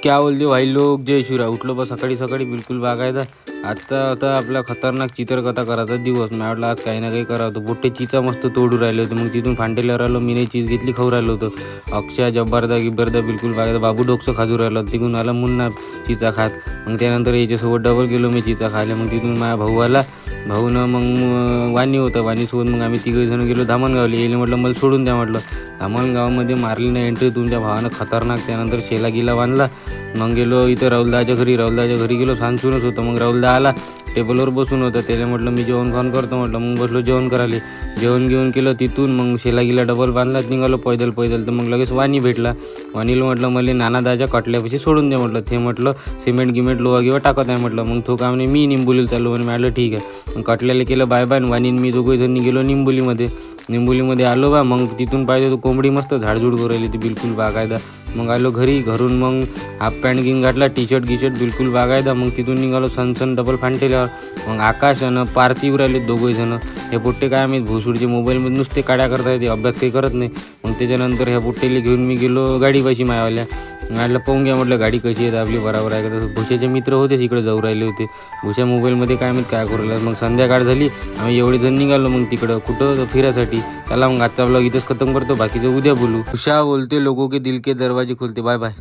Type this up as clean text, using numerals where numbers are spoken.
क्या बोलते भाई लोग, जय शिवराय. उठलो बा सकाळी सकाळी बिलकुल बागायचा. आता आपला खतरनाक चित्रकथा करायचा दिवस. मी म्हटलं आज काही ना काही करावं. बोट्टे चिचा मस्त तोडू राहिले होते. मग तिथून फांटेल्यावर आलो. मी चीज घेतली, खाऊ राहिलो होतो. अक्षय जब्बारदा गिब्बारदा बिलकुल बागायचा. बाबू डोकसं खाजू राहिलो. तिकडून आला मुन्ना चिचा खात. मग त्यानंतर याच्यासोबत डबल गेलो मी चिचा खायला. मग तिथून माझा भाऊ आला. भाऊनं मग वाणी होतं. वाणीसोबत मग आम्ही तिघंजण गेलो धामणगावला. येईल म्हटलं मला सोडून द्या म्हटलं. धामणगावमध्ये मारली ना एंट्री तुमच्या भावानं खतरनाक. त्यानंतर शेला गिला बांधला. मग गेलो इथं राहुलदाच्या घरी गेलो. सांसूनच होतं. मग राहुलदा आला, टेबलवर बसून होता. त्याला म्हटलं मी जेवण खाऊन करतो म्हटलं. मग बसलो जेवण करायला. जेवण घेऊन केलं. तिथून मग शेला गिला डबल बांधला. निघालो पैदल. तर मग लगेच वाणी भेटला. वाणीला म्हटलं मला नानादाच्या कटल्यापाशी सोडून द्या म्हटलं. ते म्हटलं सिमेंट गिमेंट लोहा किंवा टाकत आहे म्हटलं. मग तो का म्हणे मी निंबोलीला चाललो म्हणे. म्हटलं ठीक आहे. मग कटल्याला केलं बाय बाय. वाणीन मी दोघंजणी गेलो निंबोलीमध्ये आलो बा. मग तिथून पाहिजे तो कोंबडी मस्त झाडझूड करू राहिली ती बिलकुल बागायदा. मग आलो घरून मग हाफ पॅन्ट गिन घातला, टी शर्ट बिलकुल बागायदा. मग तिथून निघालो सनसन डबल फांटेल्यावर. मग आकाश आणि पार्थिव राहिले दोघंजणं. हे पोट्टे काय आम्ही भोसूडचे मोबाईलमध्ये नुसते काड्या करता येते, अभ्यास काही करत नाही. मग त्याच्यानंतर ह्या पोट्टेला घेऊन मी गेलो गाडीपाशी मायावाल्या. म्हटलं पाहून घ्या म्हटलं गाडी कशी आहे आपली बरोबर आहे का. तसं भुशाचे मित्र होतेच इकडे जाऊ राहिले होते. भुशा मोबाईलमध्ये काय माहीत काय करू राहिलं. मग संध्याकाळ झाली. आम्ही एवढे जण निघालो मग तिकडं कुठं फिरायसाठी. त्याला मग आजचा ब्लॉग इथंच खतम करतो. बाकीचं उद्या बोलू. भुशा बोलते लोगों के दिल के दरवाजे खोलते. Bye bye.